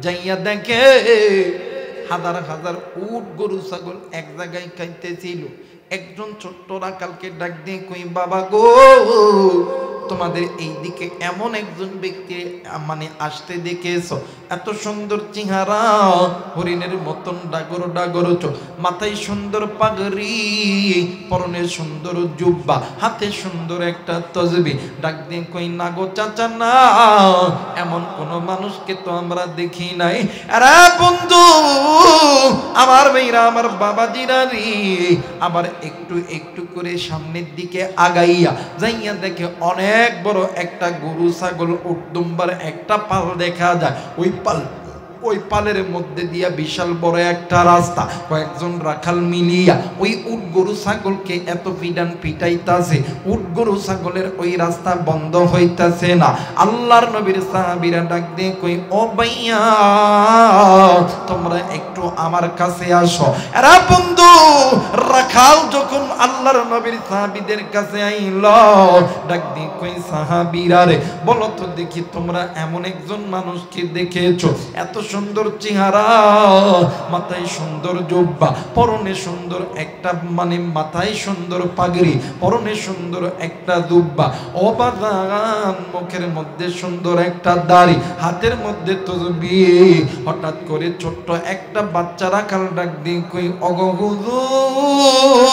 যাইয়া দেখে হাজার হাজার উট গরু ছাগল এক জায়গায় খাইতেছিল। একজন ছোট্ট রাখালকে ডাক দিয়ে কই বাবা গো, তোমাদের এই দিকে এমন একজন ব্যক্তি আসতে দেখেছো, এত সুন্দর চেহারা, হরিণের মতন ডাগর ডাগর চোখ, মাথায় সুন্দর পাগড়ি, পরনে সুন্দর জুব্বা, হাতে সুন্দর একটা তসবি। ডাক দিয়ে কই না গো চাচা না, এমন কোন মানুষকে তো আমরা দেখি নাই। আরে বন্ধু আমার ভাইরা, আমার বাবাজিরা রে, আবার একটু একটু করে সামনের দিকে আগাইয়া যাইয়া দেখে অনেক বড় একটা গরু ছাগল উট দুম্বার একটা পাল দেখা যায়। ওই পালের মধ্যে দিয়া বিশাল বড় একটা রাস্তা। কয়েকজন রাখাল মিলিয়া ওই উট গরু ছাগলকে এত পিটান পিটাইতাছে, উট গরু ছাগলের ওই রাস্তা বন্ধ হইতাছে না। আল্লাহর নবীর সাহাবীরা ডাক দিয়ে কই ও ভাইয়া তোমরা একটু আমার কাছে আসো। এরা বন্ধু রাখাল যখন আল্লাহর নবীর সাহাবীদের কাছে আইল, ডাক দিয়ে কই সাহাবীরা রে বলো তো দেখি তোমরা এমন একজন মানুষকে দেখেছো, এত সুন্দর চেহারা, মাথায় সুন্দর জুব্বা, পরনে সুন্দর একটা মাথায় সুন্দর পাগড়ি, পরনে সুন্দর একটা জুব্বা, অবাদান মুখের মধ্যে সুন্দর একটা দাড়ি, হাতের মধ্যে তসবিহ। হঠাৎ করে ছোট্ট একটা বাচ্চা রাখাল ডাক দিয়ে কই ওগো হুজুর,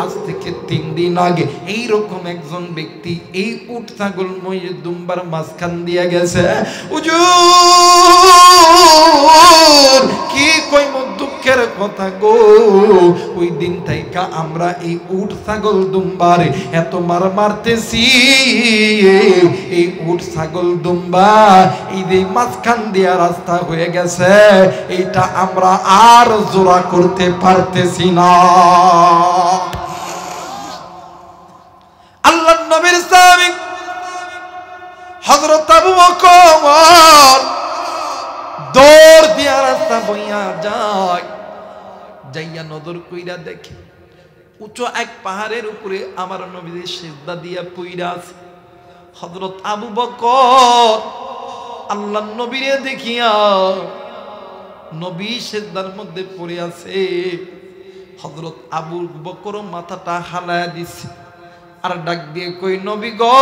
আজ থেকে 3 দিন আগে এইরকম একজন ব্যক্তি এই উট ছাগল মহিষ দুম্বার মাঝখান দিয়ে গেছে। হুজুর কি কইম দুঃখের কথা গো, ওই দিন থেকে আমরা এই উট ছাগল দুম্বারে এত মারতেছি, এই উট ছাগল দুম্বা এই যে মাঝখান দিয়া রাস্তা হয়ে গেছে, এইটা আমরা আর জোড়া করতে পারতেছি না। আল্লাহর নবীর সাহাবী হযরত আবু বকর দৌড় দিয়া রাস্তা বইয়া যায়, যাইয়া নজর কইরা দেখে উঁচু এক পাহাড়ের উপরে আমার নবী সিজদা দিয়া পইরা আছে। হযরত আবু বকর আল্লাহর নবীরে দেখিয়া, নবী সিজদার মধ্যে পড়ে আছে, হযরত আবু বকর মাথাটা হালায়া দিছে আর ডাক দিয়ে কই নবী গো,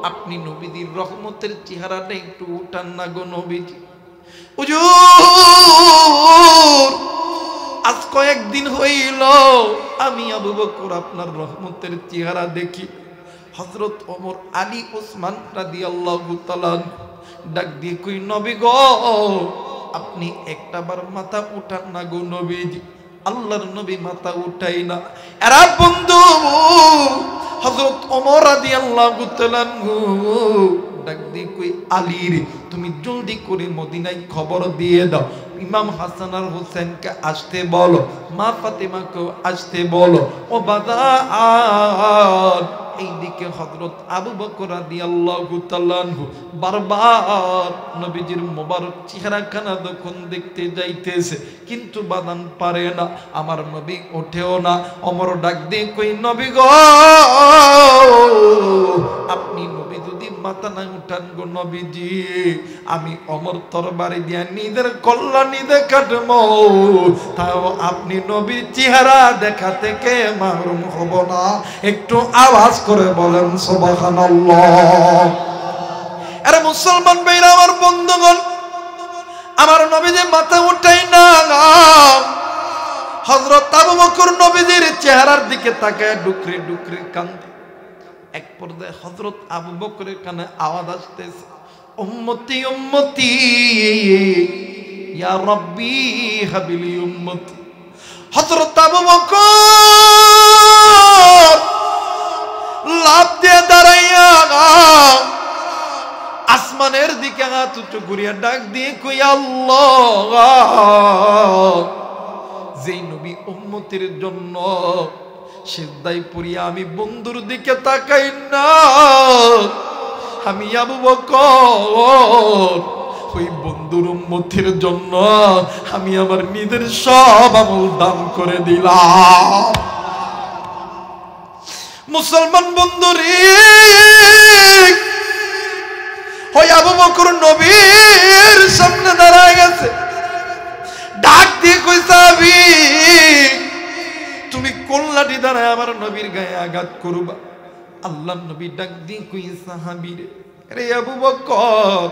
আপনি নবীজির রহমতের চেহারাটা একটু উঠান না গো নবীজি। হুজুর আজ কয়েকদিন হইল আমি আবু বকর আপনার রহমতের চেহারা দেখি। হযরত ওমর, আলী, ওসমান রাদিয়াল্লাহু তাআলা ডাক দিয়ে কই, নবী গো আপনি একটাবার মাথা উঠান না গো নবীজি। আল্লাহর নবী মাথা উঠাই না। এরা বন্ধু হযরত ওমর রাদিয়াল্লাহু তাআলা ডাক দিয়ে কই, আলী রে তুমি জলদি করে মদিনায় খবর দিয়ে দাও, ইমাম হাসান আর হোসেনকে আসতে বলো, মা ফাতেমাকে আসতে বলো। ও বাজার এইদিকে হযরত আবু বকর রাদিয়াল্লাহু তাআলা আনহু বারবার নবীজির মোবারক চেহারাখানা যখন দেখতে যাইতেছে, কিন্তু বাদান পারে না, আমার নবী ওঠেও না। ওমর ডাক দিয়ে কই, নবী গো আপনি নবী যদি মাথা না উঠান গো নবীজি, আমি ওমর তরবারি দিয়া নিজের কল্লা নিজে কাটবো, তাও আপনি নবীর চেহারা দেখা থেকে মাহরুম হব না। একটু আওয়াজ করে বলেন সুবহানাল্লাহ। আরে মুসলমান ভাইরা আমার বন্ধুগণ, আমার নবীজি মাথা উঠাই না। হযরত আবু বকর নবীজির চেহারার দিকে তাকায় ডুকরে ডুকরে কান্দে। এক পর্যায়ে হযরত আবু বকরের কানে আওয়াজ আসতেছে, উম্মতি উম্মতি ইয়া রাব্বি হাবিলি উম্মতি। হযরত আবু বকর লাফ দিয়ে দাঁড়াইয়া আসমানের দিকে হাত উঁচু করিয়া ডাক দিয়ে কই, আল্লাহ যেই নবী উম্মতের জন্য সিজদায় পড়িয়া আমি বন্ধুর দিকে তাকাই না, আমি আবু বকর ওই বন্ধুর উম্মতের জন্য আমি আমার নিজের সব আমল দান করে দিলাম। মুসলমান বন্ধুরে ওই আবু বকর নবীর সামনে দাঁড়ায় গেছে, ডাক দিয়ে কই, সাহাবী তুমি কোন লাঠি দাঁড়ায় আমার নবীর গায়ে আঘাত করবা? আল্লাহর নবী ডাক দিয়ে কই, সাহাবী রে আবু বকর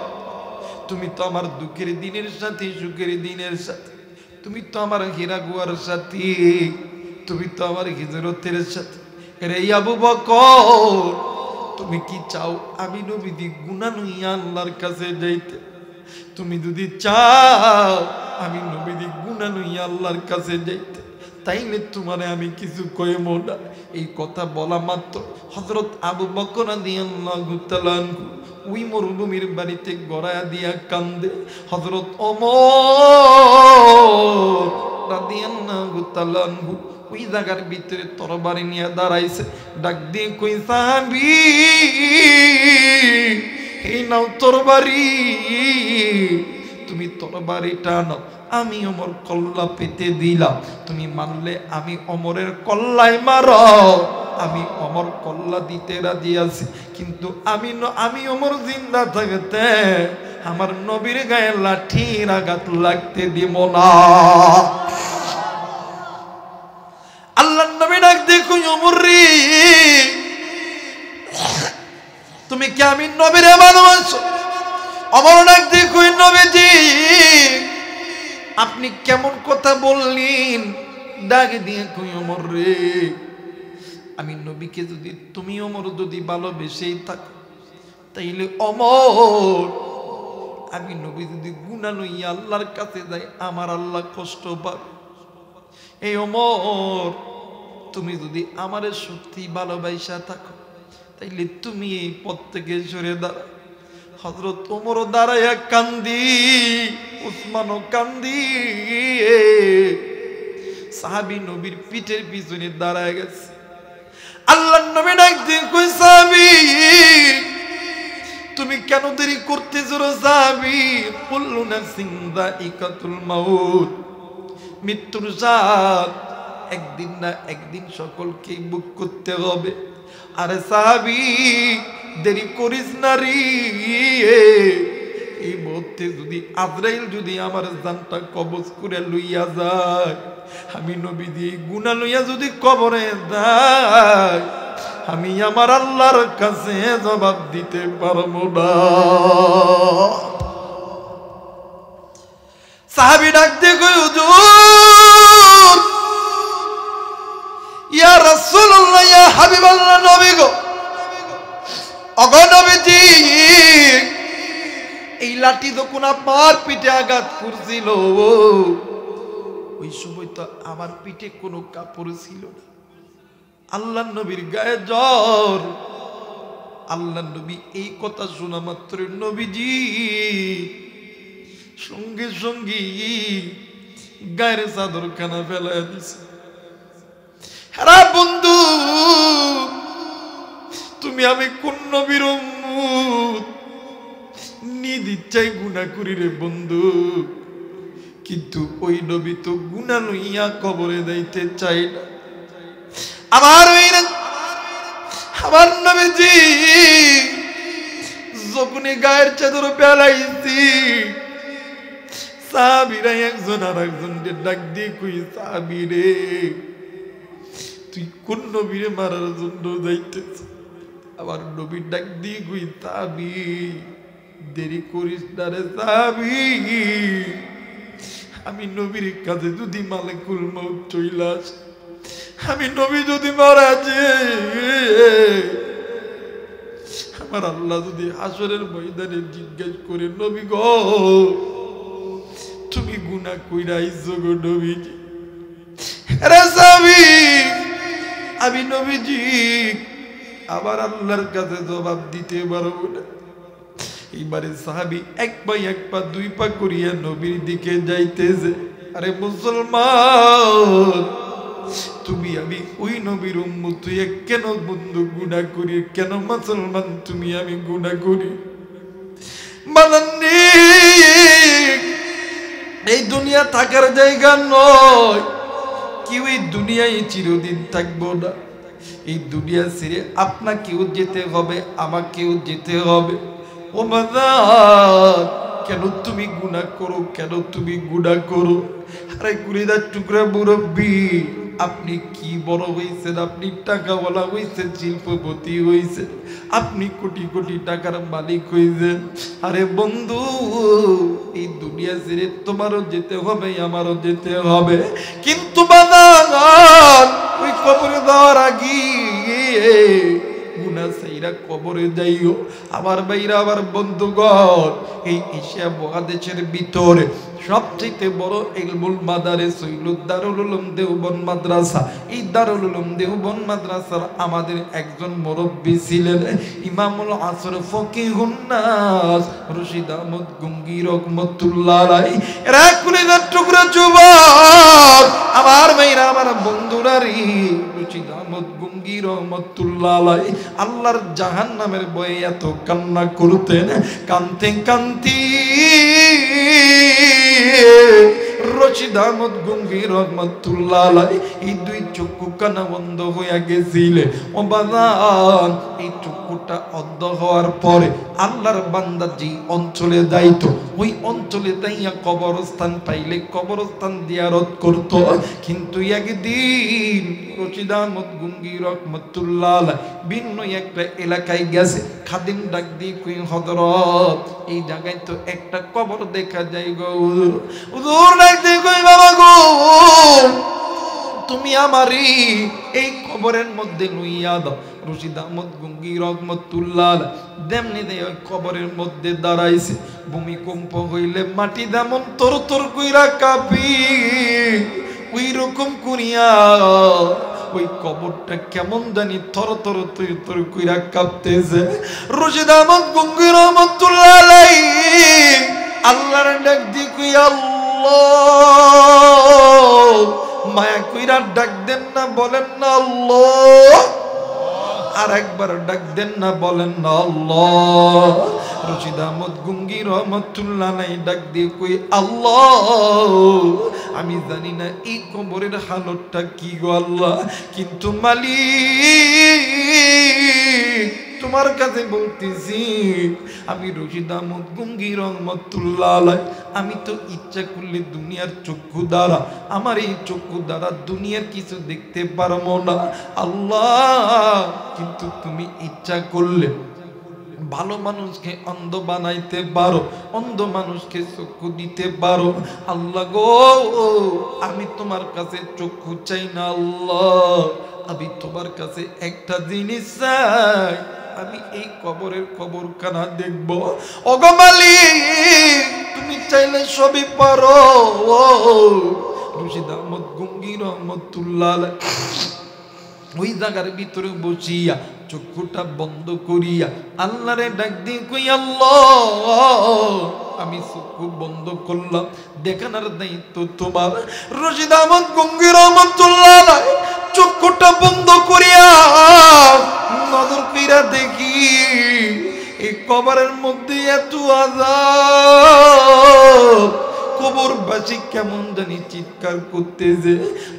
তুমি তো আমার দুঃখের দিনের সাথে সুখের দিনের সাথে, তুমি তো আমার হীরা গুয়ার সাথে, তুমি তো আমার হিজরতের সাথে। রে আবু বকর তুমি কি চাও আমি নবীজি গুনাহ লইয়া আল্লাহর কাছে যাইতে? তুমি যদি চাও আমি নবীজি গুনাহ লইয়া আল্লাহর কাছে যাইতে, তাইলে তোমারে আমি কিছু কইব না। এই কথা বলা মাত্র হযরত আবু বকর রাদিয়াল্লাহু তাআলা ওই মরুভূমির বাড়িতে গড়ায়া দিয়া কান্দে। হযরত ওমর রাদিয়াল্লাহু তাআলা ওই জায়গার ভিতরে তরবারি নিয়ে দাঁড়াইছে, ডাক দিয়ে কই, সাহাবী এই নাও তরবারি, তুমি তরবারিটা নাও, আমি ওমর কল্লা পেতে দিলাম, তুমি মানলে আমি ওমরের কল্লায় মারো, আমি ওমর কল্লা দিতে রাজি আছি, কিন্তু আমি ওমর জিন্দা থাকতে আমার নবীর গায়ে লাঠির আঘাত লাগতে দিব না। আল্লাহর নবী ডাক দেখো, ওমর রে তুমি কি আমি নবীরে ভালোবাসো? ওমর ডাক দেখো, নবীজি আপনি কেমন কথা বললেন? ডাক দিয়ে কই, ওমর রে আমি নবীকে যদি তুমি ওমর যদি ভালোবেসেই থাকো, তাইলে ওমর আমি নবী যদি গুনাহ লইয়া আল্লাহর কাছে যাই আমার আল্লাহ কষ্ট পাবে। এই ওমর তুমি যদি আমারে সত্যি ভালোবাসা থাকো, তাইলে তুমি এই পথ থেকে সরে দাঁড়া। হযরত ওমরও দাঁড়াইয়া কান্দি, উসমানও কান্দি, সাহাবী নবীর পিঠের পিছনে দাঁড়ায় গেছে। আল্লাহর নবী ডাক দিয়ে কই, সাহাবী তুমি কেন দেরি করতেছো রে সাহাবী? কুল্লু নাফসিন যায়িকাতুল মাউত, মৃত্যুর স্বাদ একদিন না একদিন সকলকেই ভোগ করতে হবে। আরে সাহাবী দেরি করিস না রে, এই মুহূর্তে যদি আজরাইল যদি আমার জানটা কবজ করে লইয়া যায়, আমি নবীজি গুনাহ লইয়া যদি কবরে যাই, আমি আমার আল্লাহর কাছে জবাব দিতে পারবো না। সাহাবী ডাক দিয়ে কই, হুজুর ইয়া রাসূলুল্লাহ, ইয়া হাবিবাল্লাহ, নবী গো, ওগো নবীজি, এই লাঠি যখন আপনার পিঠে আঘাত করছিল, ওই সময় তো আমার পিঠে কোনো কাপড় ছিল না। আল্লাহর নবীর গায়ে জ্বর। আল্লাহর নবী এই কথা শোনা মাত্র নবীজি সঙ্গে সঙ্গে গায়ের চাদরখানা ফেলাইয়া দিছে। হ্যাঁ বন্ধু, তুমি আমি কোন নবীর উম্মত? নিজ ইচ্ছায় গুনাহ করি রে বন্ধু, কিন্তু ওই নবী তো গুনাহ লইয়া কবরে যাইতে চাই না। আমার নবীজি যখনই গায়ের চাদর ফেলাইছি, সাহাবীরা একজন আর একজনকে ডাক দিয়ে কই, সাহাবী রে, তুই কোন নবীরে মারার জন্য যাইতেছ? আমার নবী ডাক দিয়ে কই, সাহাবী দেরি করিস না রে সাহাবী, আমি নবীর কাছে যদি মালাকুল মউত চইলা আসে, আমি নবী যদি মারা যায়, আমার আল্লাহ যদি হাসরের ময়দানে জিজ্ঞেস করে, নবী গো তুমি গুনাহ কইরা আইছো গো নবীজি, আরে সাহাবী আমি নবীজি আবার আল্লাহর কাছে জবাব দিতে পারবো না। এইবারে সাহাবী এক পা দুই পা করিয়া নবীর দিকে যাইতেছে। আরে মুসলমান, তুমি আমি ওই নবীর উম্মত, তুই কেন বন্ধু গুনাহ করি? কেন মুসলমান তুমি আমি গুনাহ করি? মানান্নি, এই দুনিয়া থাকার জায়গা নয়। কেউ এই দুনিয়ায় চিরদিন থাকবো না। এই দুনিয়া ছেড়ে আপনাকেও যেতে হবে, আমাকেও যেতে হবে। ও বাজার, কেন তুমি গুনাহ করো? কেন তুমি গুনাহ করো? আরে গুলিদার টুকরা মুরব্বী, আপনি কি বড় হয়েছেন? আপনি টাকাওয়ালা হয়েছেন, শিল্পপতি হয়েছেন, আপনি কোটি কোটি টাকার মালিক হয়েছেন। আরে বন্ধু, এই দুনিয়া ছেড়ে তোমারও যেতে হবে, আমারও যেতে হবে, কিন্তু বাজার ওই কবরে যাওয়ার আগে গুনাহ সাইরা কবরে যাইও। আমার ভাইরা, আমার বন্ধুগণ, এই এশিয়া মহাদেশের ভিতরে সবচেয়ে বড় ইলমুল মাদারিস হইল দারুল উলুম দেওবন্দ মাদ্রাসা। এই দারুল উলুম দেওবন্দ মাদ্রাসার আমাদের একজন মুরব্বী ছিলেন ইমামুল আসর ফকিহুন নাস রশিদ আহমদ গঙ্গী রহমাতুল্লাহ আলাইহি। এরা কুলিদার টুকরা যুবক, আমার ভাইরা, আমার বন্ধুরা রে, রশিদ আহমদ গঙ্গী রহমাতুল্লাহ আলাইহি আল্লাহর জাহান্নামের ভয়ে এত কান্না করতেন, কানতে কানতে রশিদ আহমদ গঙ্গী রহমাতুল্লাহ আলাইহি এই দুই চক্ষু কানা বন্ধ হইয়া গেছিল। ও বাজান, এই চক্ষুটা অন্ধ হওয়ার পরে আল্লাহর বান্দা যে অঞ্চলে যাইত, ওই অঞ্চলে যাইয়া কবরস্থান পাইলে কবরস্থান জিয়ারত করত। কিন্তু একদিন রশিদ আহমদ গঙ্গী রহমাতুল্লাহ আলাইহি ভিন্ন একটা এলাকায় গেছে। খাদিম ডাক দিয়ে কই, হযরত এই জায়গায় তো একটা কবর দেখা যায় গো। হুজুর ডাক দিয়ে কই, বাবা গো, তুমি আমারই এই কবরের মধ্যে লইয়া দাও। রশিদ আহমদ গঙ্গী রহমাতুল্লাহ আলাইহি দেমনি দে ওই কবরের মধ্যে দাঁড়াইছে। ভূমিকম্প হইলে মাটি যেমন তোর তোর কইরা কাঁপি, ওই রকম করিয়া ওই কবরটা কেমন জানি থর থর তুই তোর কইরা কাঁপতেছে। রশিদ আহমদ গঙ্গী রহমাতুল্লাহ আলাইহি আল্লাহর ডাক দিয়ে কই, আল্লাহ, মায়া কইরা ডাক দেন না, বলেন না আল্লাহ। আর একবার ডাক দেন না, বলেন না আল্লাহ। রশিদ আহমদ গঙ্গী রহমাতুল্লাহ আলাইহি ডাক দিয়ে কই, আল্লাহ, আমি জানি না এই কবরের হালতটা কি গো আল্লাহ, কিন্তু মালিক তোমার কাছে বলতেছি, আমি রশিদ আহমদ গঙ্গী রহমাতুল্লাহ আলাইহি আমি তো ইচ্ছা করলে দুনিয়ার চক্ষু দ্বারা, আমার এই চক্ষু দ্বারা দুনিয়ার কিছু দেখতে পারবো না আল্লাহ, কিন্তু তুমি ইচ্ছা করলে ভালো মানুষকে অন্ধ বানাইতে পারো, অন্ধ মানুষকে চক্ষু দিতে পারো। আল্লাহ গো, আমি তোমার কাছে চক্ষু চাই না আল্লাহ, আমি তোমার কাছে একটা জিনিস চাই, আমি এই কবরের কবরখানা দেখব। ওগো মালিক, তুমি চাইলে সবই পারো। রশিদ আহমদ গঙ্গি রহমতুল্লাহ ওই জায়গার ভিতরে বসিয়া চক্ষুটা বন্ধ করিয়া আল্লাহরে ডাক দিয়ে কই, আল্লাহ আমি চক্ষু বন্ধ করলাম, দেখানোর দায়িত্ব তোমার। রশিদ আহমদ গঙ্গি রহমতুল্লাহ চক্ষুটা বন্ধ করিয়া নজর কইরা দেখি এই কবরের মধ্যে এত আযাব, কবরবাসী কেমন জানি চিৎকার করতেছে।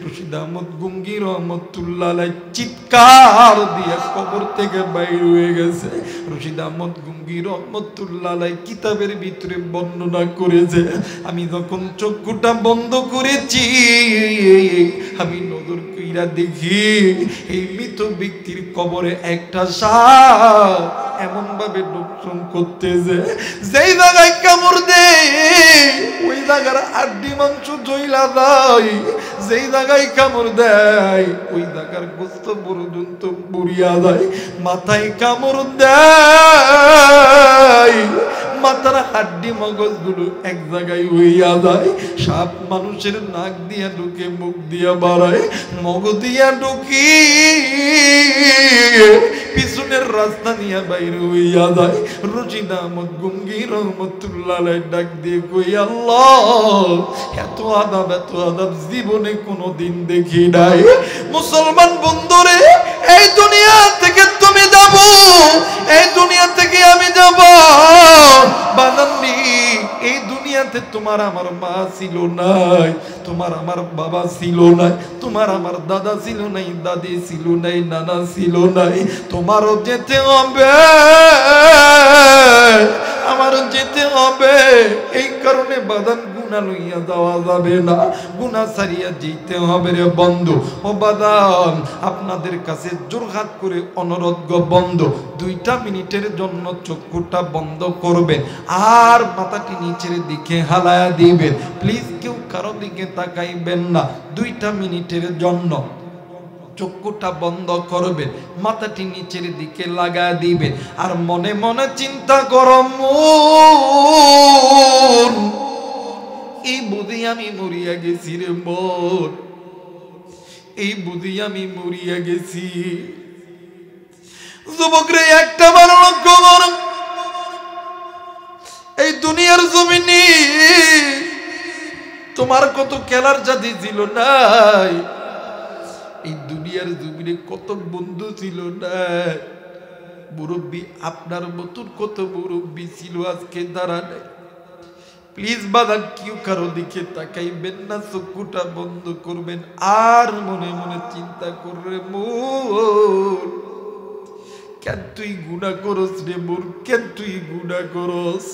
রশিদ আহমদ গঙ্গি রহমতুল্লাহ চিৎকার দিয়ে কবর থেকে বাইর হয়ে গেছে। রশিদ আহমদ গঙ্গি রহমতুল্লাহ কিতাবের ভিতরে বর্ণনা করেছে, আমি যখন চক্ষুটা বন্ধ করেছি আমি নজর কইরা দেখি এই মৃত ব্যক্তির কবরে একটা সাপ এমন ভাবে দংশন করতেছে, যেই জায়গায় কামড় দেয় ওই জায়গার আড্ডি মাংস জইলা যায়, যেই জায়গায় কামড় দেয় ওই জায়গার গোস্ত পর্যন্ত পুড়িয়া যায়। মাথায় কামড় দেয়, মাথার হাড্ডি মগজগুলো এক জায়গায় হইয়া যায়। সাপ মানুষের নাক দিয়া ঢুকে, মুখ দিয়া বাড়ায়, মগজ দিয়া ঢুকি পিছনের রাস্তা নিয়ে বাইরে হইয়া যায়। রশিদ আহমদ গঙ্গি রহমতুল্লাহ ডাক দিয়ে কই, আল্লাহ এত আদাব জীবনে কোনোদিন দেখি নাই। মুসলমান বন্ধুরে, এই দুনিয়া থেকে তুমি যাব, এই দুনিয়া থেকে আমি যাব বাদান্নি। এই দুনিয়াতে তোমার আমার মা ছিল নাই, তোমার আমার বাবা ছিল নাই, তোমার আমার দাদা ছিল নাই, দাদি ছিল নাই, নানা ছিল নাই। তোমারও যেতে হবে, আমারও যেতে হবে। এই কারণে বাদান গুনাহ লইয়া যাওয়া যাবে না, গুনাহ ছাড়িয়া যেতে হবে রে বন্ধু। ও বাদান, আপনাদের কাছে জোরহাত করে অনুরোধ গো বন্ধু, 2টা মিনিটের জন্য চক্ষুটা বন্ধ করবেন আর মাথাটি নিচের দিকে হালায়া দিবেন। প্লিজ কেউ কারো দিকে তাকাইবেন না। 2টা মিনিটের জন্য চক্ষুটা বন্ধ করবেন, মাথাটি নিচের দিকে লাগা দিবেন আর মনে মনে চিন্তা করো, এই বুঝি আমি মরিয়া গেছি রে মন, এই বুঝি আমি মরিয়া গেছি। যুবক রে, একটা বার লক্ষ্য কর, এই দুনিয়ার জমিনে তোমার কত খেলার জাতি ছিল নাই, এই দুনিয়ার জমিনে কত বন্ধু ছিল না, মুরব্বী আপনার মতন কত মুরব্বী ছিল আজকে দাঁড়া নাই। প্লিজ বাদান কেউ কারো দিকে তাকাইবেন না, চক্ষুটা বন্ধ করবেন আর মনে মনে চিন্তা করবে, মোর কেন তুই গুনাহ করস রে মোর, কেন তুই গুনাহ করস।